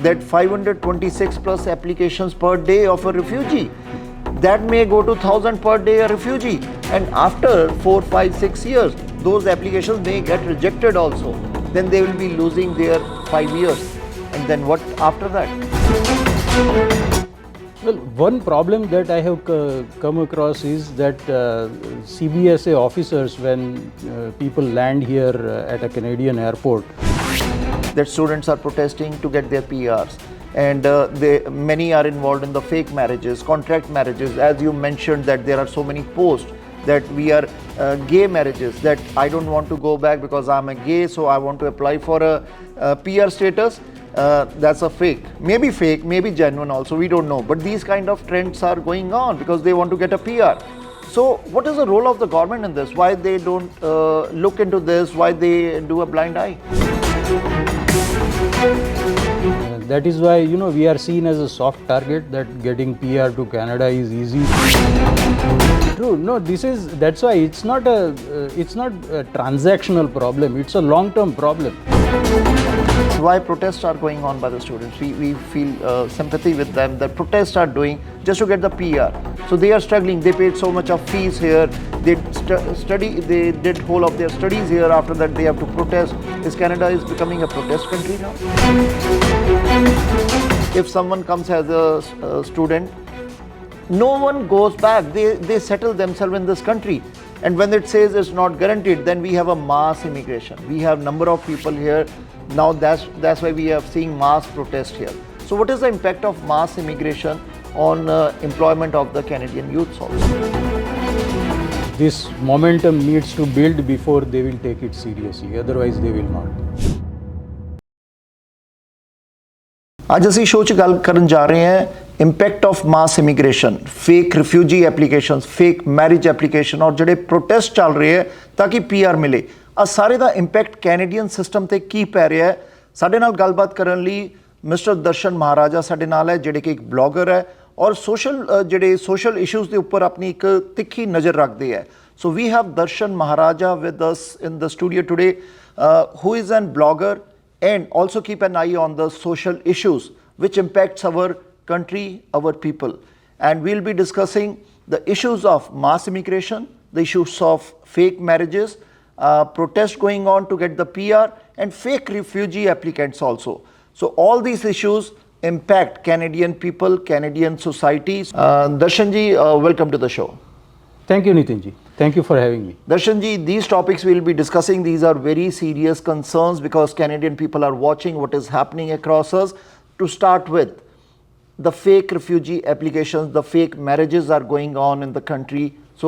that 526 plus applications per day of a refugee. That may go to 1,000 per day a refugee. And after 4, 5, 6 years, those applications may get rejected also. Then they will be losing their 5 years. And then what after that? Well, one problem that I have come across is that CBSA officers, when people land here at a Canadian airport, that students are protesting to get their PRs, and many are involved in the fake marriages, contract marriages. As you mentioned that there are so many posts that we are gay marriages, that I don't want to go back because I'm a gay, so I want to apply for a PR status. That's a fake, maybe genuine also, we don't know. But these kind of trends are going on because they want to get a PR. So what is the role of the government in this? Why they don't look into this? Why they do a blind eye? That is why, you know, we are seen as a soft target, that getting PR to Canada is easy. True. No, that's why it's not a transactional problem. It's a long-term problem. Why protests are going on by the students? We feel sympathy with them. The protests are doing just to get the PR. So they are struggling. They paid so much of fees here. They They did whole of their studies here. After that, they have to protest. Canada is becoming a protest country now? If someone comes as a student, no one goes back. They settle themselves in this country. And when it says it's not guaranteed, then we have a mass immigration. We have number of people here. Now that's why we are seeing mass protest here. So what is the impact of mass immigration on employment of the Canadian youths also? This momentum needs to build before they will take it seriously. Otherwise, they will not. आज ਅਸੀਂ show 'ਚ ਗੱਲ ਕਰਨ ਜਾ ਰਹੇ ਹਾਂ impact of mass immigration, fake refugee applications, fake marriage application ਔਰ ਜਿਹੜੇ ਪ੍ਰੋਟੈਸਟ ਚੱਲ ਰਹੇ ਹੈ ਤਾਂ ਕਿ PR ਮਿਲੇ, ਆ ਸਾਰੇ ਦਾ ਇੰਪੈਕਟ ਕੈਨੇਡੀਅਨ ਸਿਸਟਮ ਤੇ ਕੀ ਪੈ ਰਿਹਾ ਹੈ। ਸਾਡੇ ਨਾਲ ਗੱਲਬਾਤ ਕਰਨ ਲਈ ਮਿਸਟਰ ਦਰਸ਼ਨ ਮਹਾਰਾਜਾ ਸਾਡੇ ਨਾਲ ਹੈ, ਜਿਹੜੇ ਕਿ ਇੱਕ ਬਲੌਗਰ ਹੈ ਔਰ ਸੋਸ਼ਲ ਇਸ਼ੂਜ਼ ਦੇ ਉੱਪਰ ਆਪਣੀ ਇੱਕ ਤਿੱਖੀ ਨਜ਼ਰ ਰੱਖਦੇ ਹੈ। So we have Darshan Maharaja with us in the studio today, who is an blogger and also keep an eye on the social issues which impacts our country, our people. And we'll be discussing the issues of mass immigration, the issues of fake marriages, protests going on to get the PR, and fake refugee applicants also. So all these issues impact Canadian people, Canadian societies. Darshan ji, welcome to the show. Thank you, Nitin ji. Thank you for having me. Darshan ji, these topics we'll be discussing, these are very serious concerns because Canadian people are watching what is happening across us. To start with, the fake refugee applications, the fake marriages are going on in the country. So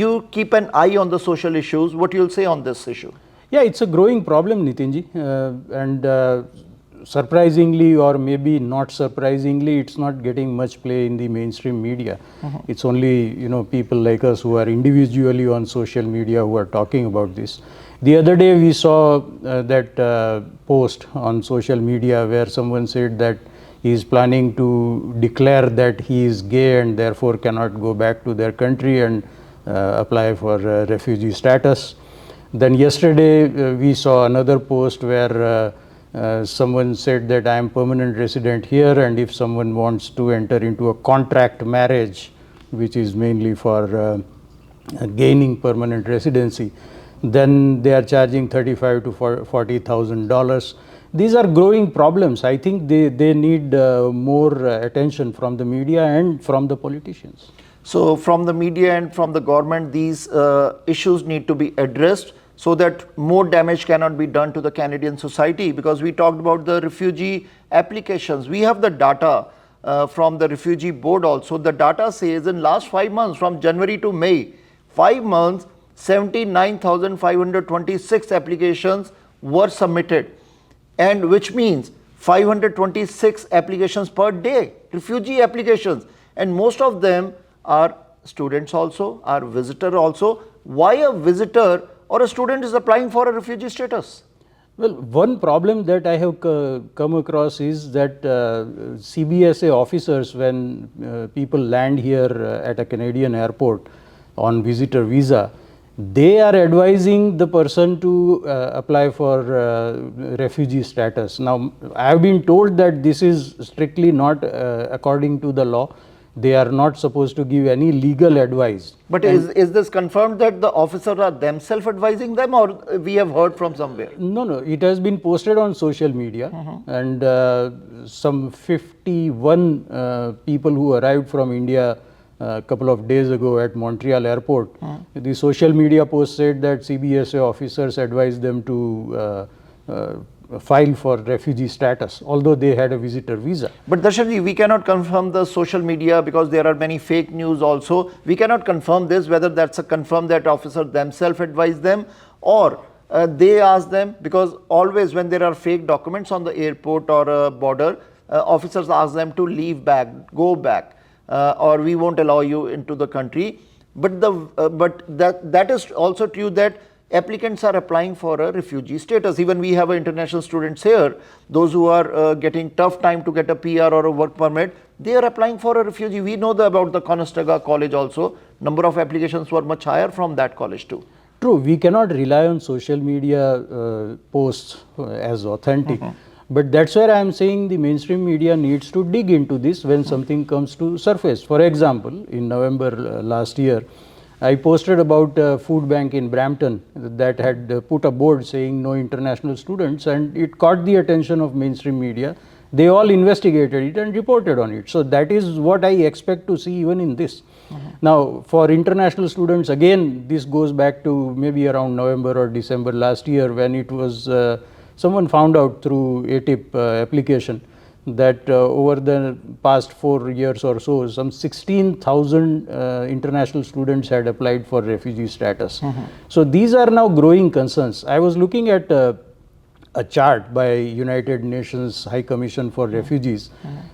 you keep an eye on the social issues. What you'll say on this issue? Yeah, it's a growing problem, Nitin ji. And surprisingly, or maybe not surprisingly, it's not getting much play in the mainstream media. It's only, you know, people like us who are individually on social media who are talking about this. The other day we saw that post on social media where someone said that he is planning to declare that he is gay and therefore cannot go back to their country and apply for refugee status. Then yesterday we saw another post where someone said that I am permanent resident here, and if someone wants to enter into a contract marriage, which is mainly for gaining permanent residency, then they are charging $35,000 to $40,000. These are growing problems. I think they need more attention from the media and from the politicians. So from the media and from the government, these issues need to be addressed so that more damage cannot be done to the Canadian society, because we talked about the refugee applications. We have the data from the refugee board also. The data says in last 5 months, from January to May, 5 months, 79,526 applications were submitted, and which means 526 applications per day, refugee applications, and most of them are students also, are visitor also. Why a visitor or a student is applying for a refugee status? Well, one problem that I have come across is that CBSA officers, when people land here at a Canadian airport on visitor visa, they are advising the person to apply for refugee status. Now, I have been told that this is strictly not according to the law. They are not supposed to give any legal advice. But is this confirmed that the officers are themselves advising them, or we have heard from somewhere? No, no, it has been posted on social media, and some 51 people who arrived from India a couple of days ago at Montreal airport, the social media post said that CBSA officers advised them to file for refugee status, although they had a visitor visa. But Darshanji, we cannot confirm the social media because there are many fake news also. We cannot confirm this, whether that's a confirm that officers themselves advise them or they ask them, because always when there are fake documents on the airport or border, officers ask them to leave back, go back, or we won't allow you into the country. But that is also true that applicants are applying for a refugee status. Even we have international students here, those who are getting tough time to get a PR or a work permit, they are applying for a refugee. We know about the Conestoga College also. Number of applications were much higher from that college too. True, we cannot rely on social media posts as authentic. But that's where I am saying the mainstream media needs to dig into this when something comes to surface. For example, in November last year, I posted about a food bank in Brampton that had put a board saying no international students, and it caught the attention of mainstream media. They all investigated it and reported on it. So that is what I expect to see even in this. Now, for international students, again, this goes back to maybe around November or December last year, when it was someone found out through ATIP application that over the past 4 years or so, some 16,000 international students had applied for refugee status. So these are now growing concerns. I was looking at a chart by United Nations High Commission for Refugees,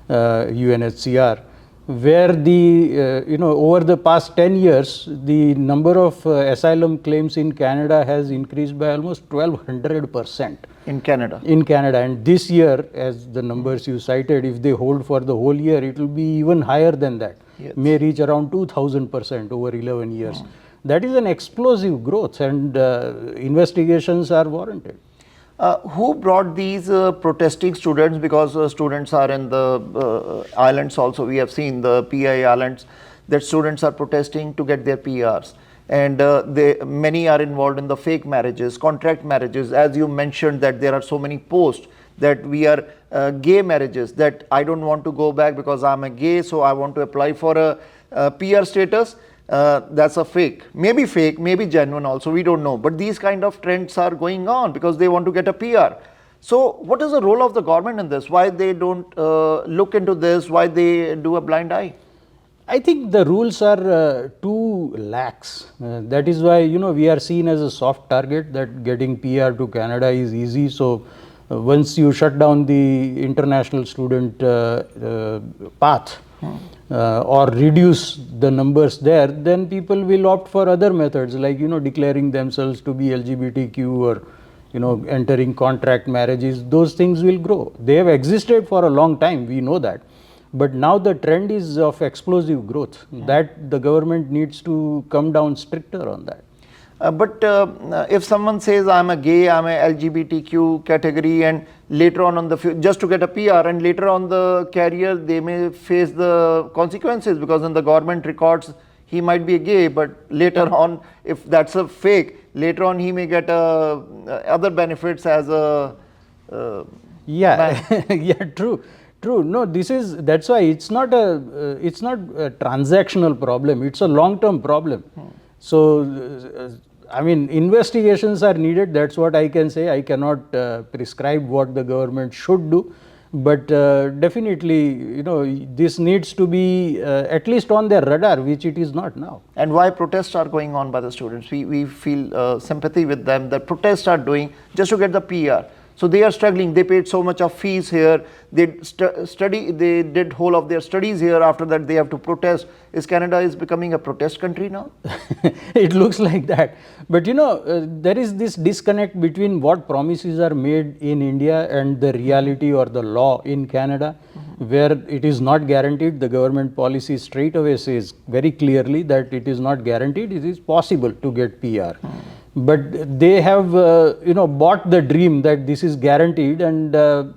UNHCR, where the over the past 10 years, the number of asylum claims in Canada has increased by almost 1200%. In Canada? In Canada. And this year, as the numbers you cited, if they hold for the whole year, it will be even higher than that. Yes. May reach around 2000% over 11 years. That is an explosive growth, and investigations are warranted. Who brought these protesting students? Because students are in the islands also. We have seen the PI islands that students are protesting to get their PRs. And many are involved in the fake marriages, contract marriages. As you mentioned that there are so many posts that we are gay marriages, that I don't want to go back because I'm a gay, so I want to apply for a PR status. That's a fake, maybe genuine also, we don't know. But these kind of trends are going on because they want to get a PR. So what is the role of the government in this? Why they don't look into this? Why they do a blind eye? I think the rules are too lax. That is why, we are seen as a soft target, that getting PR to Canada is easy. So once you shut down the international student path or reduce the numbers there, then people will opt for other methods, like, declaring themselves to be LGBTQ or, entering contract marriages. Those things will grow. They have existed for a long time, we know that. But now the trend is of explosive growth, that the government needs to come down stricter on that. But if someone says I'm a gay, I'm a LGBTQ category, and later on just to get a PR, and later on the career they may face the consequences, because in the government records he might be a gay, but later on, if that's a fake, later on he may get other benefits as a yeah. Yeah, true. No, that's why it's not a transactional problem. It's a long-term problem. So, I mean, investigations are needed. That's what I can say. I cannot prescribe what the government should do, but definitely, this needs to be at least on their radar, which it is not now. And why protests are going on by the students? We feel sympathy with them that protests are doing just to get the PR. So they are struggling. They paid so much of fees here. They They did whole of their studies here. After that, they have to protest. Canada is becoming a protest country now? It looks like that. But there is this disconnect between what promises are made in India and the reality or the law in Canada. where it is not guaranteed. The government policy straight away says very clearly that it is not guaranteed. It is possible to get PR, but they have bought the dream that this is guaranteed, and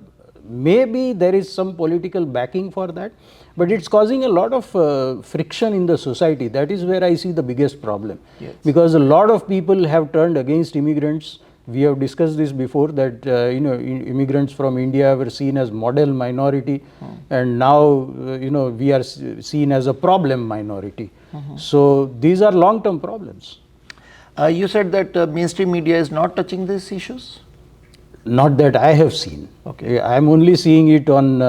maybe there is some political backing for that, but it's causing a lot of friction in the society. That is where I see the biggest problem. Yes. Because a lot of people have turned against immigrants. We have discussed this before, that immigrants from India were seen as model minority, and now we are seen as a problem minority. So these are long-term problems. You said that mainstream media is not touching these issues? Not that I have seen. Okay. I am only seeing it on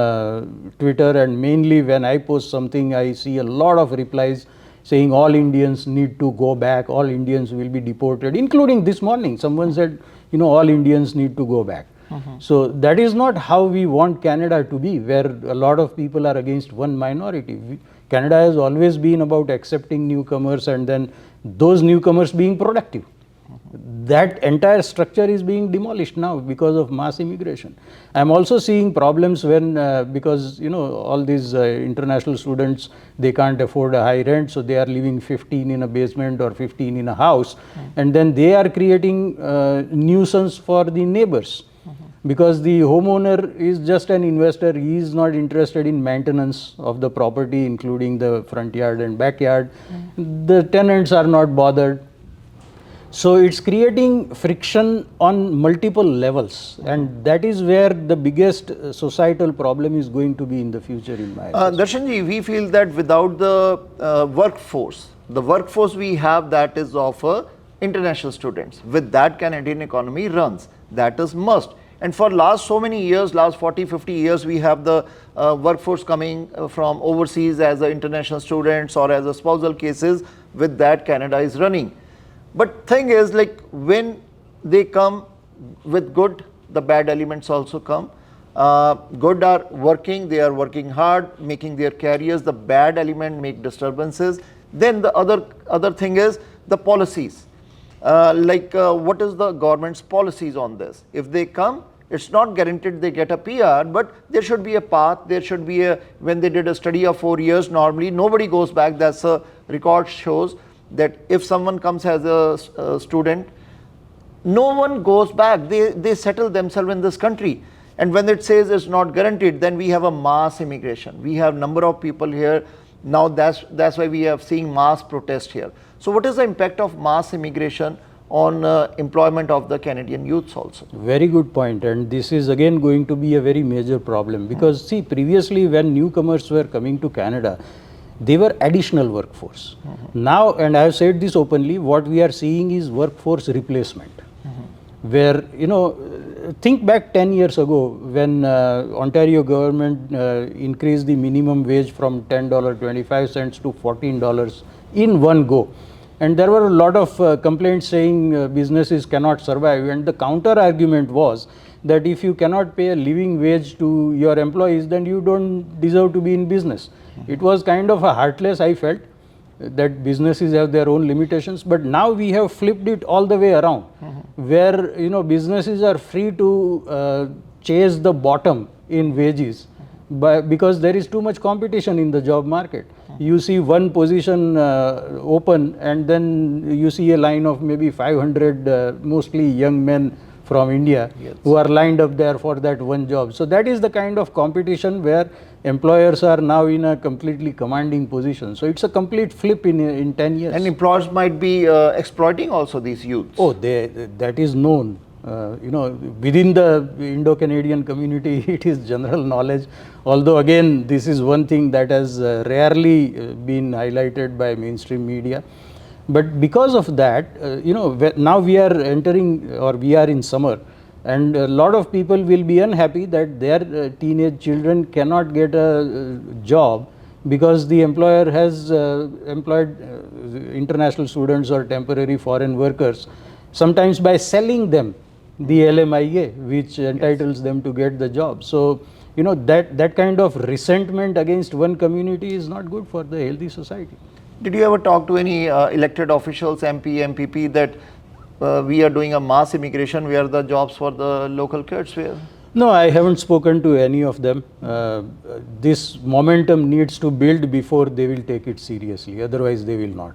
Twitter, and mainly when I post something, I see a lot of replies saying all Indians need to go back, all Indians will be deported, including this morning. Someone said, all Indians need to go back. So that is not how we want Canada to be, where a lot of people are against one minority. Canada has always been about accepting newcomers and then those newcomers being productive. That entire structure is being demolished now because of mass immigration. I am also seeing problems when because all these international students, they can't afford a high rent, so they are living 15 in a basement or 15 in a house, and then they are creating nuisance for the neighbors. Because the homeowner is just an investor, he is not interested in maintenance of the property, including the front yard and backyard. The tenants are not bothered. So it's creating friction on multiple levels, and that is where the biggest societal problem is going to be in the future, in my opinion. Darshanji, we feel that without the workforce we have, that is of international students. With that, Canadian economy runs. That is must. And for last so many years, last 40, 50 years, we have the workforce coming from overseas as international students or as a spousal cases. With that, Canada is running. But thing is, like, when they come with good, the bad elements also come. Good are working, they are working hard, making their careers. The bad element make disturbances. Then the other thing is the policies. What is the government's policies on this? If they come, it's not guaranteed they get a PR, but there should be a path. There should be when they did a study of 4 years, normally nobody goes back. That's a record shows that if someone comes as a student, no one goes back. They settle themselves in this country. And when it says it's not guaranteed, then we have a mass immigration. We have number of people here. Now that's why we are seeing mass protest here. So what is the impact of mass immigration on employment of the Canadian youths also? Very good point, and this is again going to be a very major problem, because see, previously when newcomers were coming to Canada, they were additional workforce. Now, and I have said this openly, what we are seeing is workforce replacement. Where, think back 10 years ago when Ontario government increased the minimum wage from $10.25 to $14 in one go. And there were a lot of complaints saying businesses cannot survive, and the counter argument was that if you cannot pay a living wage to your employees, then you don't deserve to be in business. It was kind of a heartless, I felt, that businesses have their own limitations, but now we have flipped it all the way around, where businesses are free to chase the bottom in wages, because there is too much competition in the job market. You see one position open, and then you see a line of maybe 500 mostly young men from India, yes, who are lined up there for that one job. So that is the kind of competition where employers are now in a completely commanding position. So it's a complete flip in 10 years. And employers might be exploiting also these youths. Oh, that is known. Within the Indo-Canadian community, it is general knowledge. Although again, this is one thing that has rarely been highlighted by mainstream media. But because of that, now we are entering, or we are in summer, and a lot of people will be unhappy that their teenage children cannot get a job because the employer has employed international students or temporary foreign workers, sometimes by selling them the LMIA, which entitles them to get the job. So, that kind of resentment against one community is not good for the healthy society. Did you ever talk to any elected officials, MP, MPP, that we are doing a mass immigration, where the jobs for the local kids were? No, I haven't spoken to any of them. This momentum needs to build before they will take it seriously. Otherwise, they will not.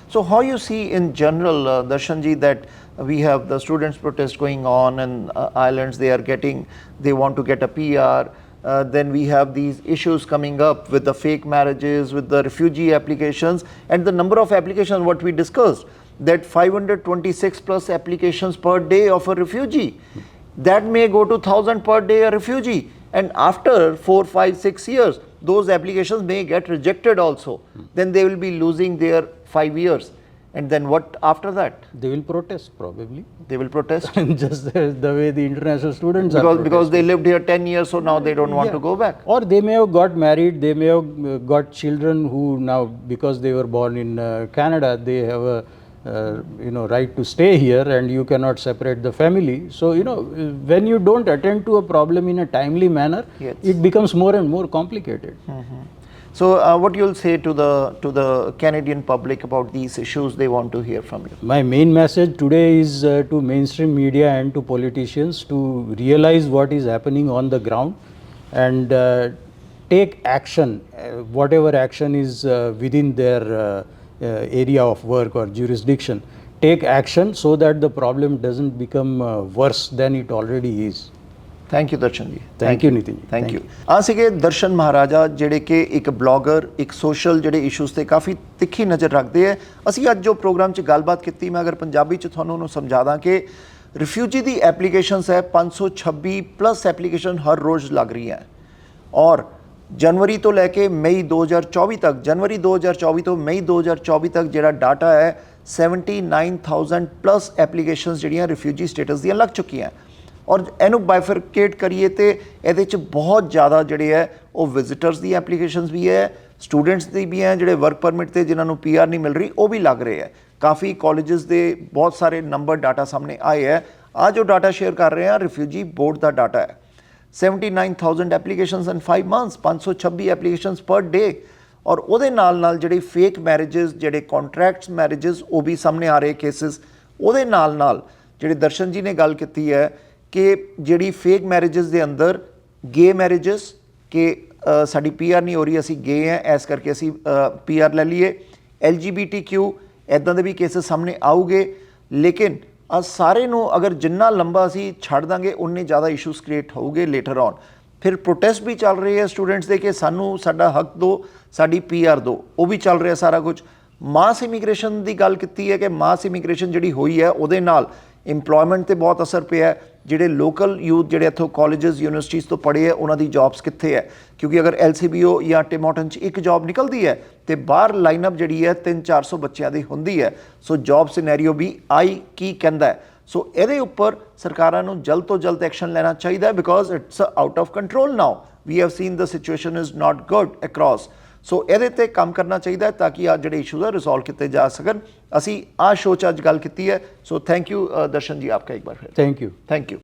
So how you see in general, Darshanji, that we have the students protest going on and islands, they want to get a PR. Then we have these issues coming up with the fake marriages, with the refugee applications, and the number of applications what we discussed, that 526 plus applications per day of a refugee. That may go to 1,000 per day a refugee, and after 4, 5, 6 years those applications may get rejected also. Then they will be losing their 5 years, and then what after that? They will protest probably. They will protest Just the way the international students are because they lived here 10 years, so now they don't want to go back. Or they may have got married, they may have got children who now, because they were born in Canada, they have a right to stay here, and you cannot separate the family. So when you don't attend to a problem in a timely manner, Yes. it becomes more and more complicated. So what you'll say to the Canadian public about these issues they want to hear from you? My main message today is to mainstream media and to politicians to realize what is happening on the ground and take action, whatever action is within their area of work or jurisdiction. Take action so that the problem doesn't become worse than it already is. Thank you Darshan ji. Thank you, Nitin. Thank you. ਆ ਸੀਗੇ ਦਰਸ਼ਨ ਮਹਾਰਾਜਾ, ਜਿਹੜੇ ਕਿ ਇੱਕ blogger, ਇੱਕ social ਜਿਹੜੇ issues ਤੇ ਕਾਫੀ ਤਿੱਖੀ ਨਜ਼ਰ ਰੱਖਦੇ ਹੈ। ਅਸੀਂ ਅੱਜ ਜੋ ਪ੍ਰੋਗਰਾਮ 'ਚ ਗੱਲਬਾਤ ਕੀਤੀ, ਮੈਂ ਅਗਰ ਪੰਜਾਬੀ 'ਚ ਤੁਹਾਨੂੰ ਉਹਨੂੰ ਸਮਝਾ ਦਾਂ ਕਿ ਰਿਫਿਊਜੀ ਦੀ ਐਪਲੀਕੇਸ਼ਨਸ ਹੈ 526 ਪਲੱਸ ਐਪਲੀਕੇਸ਼ਨ ਹਰ ਰੋਜ਼ ਲੱਗ ਰਹੀਆਂ, ਔਰ ਜਨਵਰੀ ਤੋਂ ਲੈ ਕੇ ਮਈ 2024 ਤੱਕ, ਜਨਵਰੀ 2024 ਤੋਂ ਮਈ 2024 ਤੱਕ ਜਿਹੜਾ ਡਾਟਾ ਹੈ 79,000 ਪਲੱਸ ਐਪਲੀਕੇਸ਼ਨਸ ਜਿਹੜੀਆਂ ਰਿਫਿਊਜੀ ਸਟੇਟਸ ਦੀਆਂ ਲੱਗ ਚੁੱਕੀਆਂ। ਔਰ ਇਹਨੂੰ ਬਾਈਫਰਕੇਟ ਕਰੀਏ ਤੇ ਇਹਦੇ 'ਚ ਬਹੁਤ ਜ਼ਿਆਦਾ ਜਿਹੜੇ ਹੈ ਉਹ ਵਿਜ਼ਿਟਰਸ ਦੀ ਐਪਲੀਕੇਸ਼ਨਸ ਵੀ ਹੈ, ਸਟੂਡੈਂਟਸ ਦੀ ਵੀ ਹੈ, ਜਿਹੜੇ ਵਰਕ ਪਰਮਿਟ ਤੇ ਜਿਨ੍ਹਾਂ ਨੂੰ PR ਨਹੀਂ ਮਿਲ ਰਹੀ ਉਹ ਵੀ ਲੱਗ ਰਹੇ ਹੈ। ਕਾਫੀ ਕਾਲਜਸ ਦੇ ਬਹੁਤ ਸਾਰੇ ਨੰਬਰ ਡਾਟਾ ਸਾਹਮਣੇ ਆਏ ਹੈ। ਆ ਜੋ ਡਾਟਾ ਸ਼ੇਅਰ ਕਰ ਰਹੇ ਹਾਂ ਰਿਫਿਊਜੀ ਬੋਰਡ ਦਾ ਡਾਟਾ ਹੈ, 79,000 ਐਪਲੀਕੇਸ਼ਨਸ ਇਨ 5 months, 526 ਐਪਲੀਕੇਸ਼ਨਸ ਪਰ ਡੇ। ਔਰ ਉਹਦੇ ਨਾਲ ਜਿਹੜੀ ਫੇਕ ਮੈਰਿਜਸ, ਜਿਹੜੇ ਕੰਟਰੈਕਟਸ ਮੈਰਿਜਸ, ਉਹ ਵੀ ਸਾਹਮਣੇ ਆ ਰਹੇ ਕੇਸਿਸ। ਉਹਦੇ ਨਾਲ ਜਿਹੜੇ ਦਰਸ਼ਨ ਜੀ ਨੇ ਗੱਲ ਕੀਤੀ ਹੈ ਕਿ ਜਿਹੜੀ ਫੇਕ ਮੈਰਿਜਸ ਦੇ ਅੰਦਰ ਗੇ ਮੈਰਿਜਸ, ਕਿ ਸਾਡੀ PR ਨਹੀਂ ਹੋ ਰਹੀ, ਅਸੀਂ ਗੇ ਹਾਂ, ਇਸ ਕਰਕੇ ਅਸੀਂ PR ਲੈ ਲਈਏ, LGBTQ, ਇੱਦਾਂ ਦੇ ਵੀ ਕੇਸਿਸ ਸਾਹਮਣੇ ਆਊਗੇ। ਲੇਕਿਨ ਆ ਸਾਰੇ ਨੂੰ ਅਗਰ ਜਿੰਨਾ ਲੰਬਾ ਅਸੀਂ ਛੱਡ ਦਾਂਗੇ ਉਨੇ ਜ਼ਿਆਦਾ ਇਸ਼ੂਜ਼ ਕ੍ਰੀਏਟ ਹੋਊਗੇ ਲੇਟਰ ਔਨ। ਫਿਰ ਪ੍ਰੋਟੈਸਟ ਵੀ ਚੱਲ ਰਹੇ ਹੈ ਸਟੂਡੈਂਟਸ ਦੇ ਕਿ ਸਾਨੂੰ ਸਾਡਾ ਹੱਕ ਦਿਓ, ਸਾਡੀ PR ਦਿਓ, ਉਹ ਵੀ ਚੱਲ ਰਿਹਾ ਸਾਰਾ ਕੁਝ। ਮਾਸ ਇਮੀਗ੍ਰੇਸ਼ਨ ਦੀ ਗੱਲ ਕੀਤੀ ਹੈ ਕਿ ਮਾਸ ਇਮੀਗ੍ਰੇਸ਼ਨ ਜਿਹੜੀ ਹੋਈ ਹੈ ਉਹਦੇ ਨਾਲ ਇੰਪਲੋਇਮੈਂਟ 'ਤੇ ਬਹੁਤ ਅਸਰ ਪਿਆ। ਜਿਹੜੇ ਲੋਕਲ ਯੂਥ ਜਿਹੜੇ ਇੱਥੋਂ ਕਾਲਜਸ ਯੂਨੀਵਰਸਿਟੀਜ਼ ਤੋਂ ਪੜ੍ਹੇ ਹੈ ਉਹਨਾਂ ਦੀ ਜੌਬਸ ਕਿੱਥੇ ਹੈ, ਕਿਉਂਕਿ ਅਗਰ LCBO ਜਾਂ ਟਿਮੋਟਨ 'ਚ ਇੱਕ ਜੌਬ ਨਿਕਲਦੀ ਹੈ ਤੇ ਬਾਹਰ ਲਾਈਨਅਪ ਜਿਹੜੀ ਹੈ 300-400 ਬੱਚਿਆਂ ਦੀ ਹੁੰਦੀ ਹੈ। ਸੋ ਜੌਬ ਸਿਨੈਰੀਓ ਵੀ ਕੀ ਕਹਿੰਦਾ ਹੈ। ਸੋ ਇਹਦੇ ਉੱਪਰ ਸਰਕਾਰਾਂ ਨੂੰ ਜਲਦ ਤੋਂ ਜਲਦ ਐਕਸ਼ਨ ਲੈਣਾ ਚਾਹੀਦਾ, because it's out of control now. We have seen the situation is not good across. So ਇਹਦੇ 'ਤੇ ਕੰਮ ਕਰਨਾ ਚਾਹੀਦਾ ਤਾਂ ਕਿ ਆ ਜਿਹੜੇ ਇਸ਼ੂਜ਼ ਆ ਰਿਜ਼ੋਲਵ ਕੀਤੇ ਜਾ ਸਕਣ। ਅਸੀਂ ਆ ਸ਼ੋਅ 'ਚ ਅੱਜ ਗੱਲ ਕੀਤੀ ਹੈ। ਸੋ ਥੈਂਕ ਯੂ ਦਰਸ਼ਨ ਜੀ, ਆਪਕਾ ਇੱਕ ਬਾਰ ਫਿਰ Thank you. Thank you.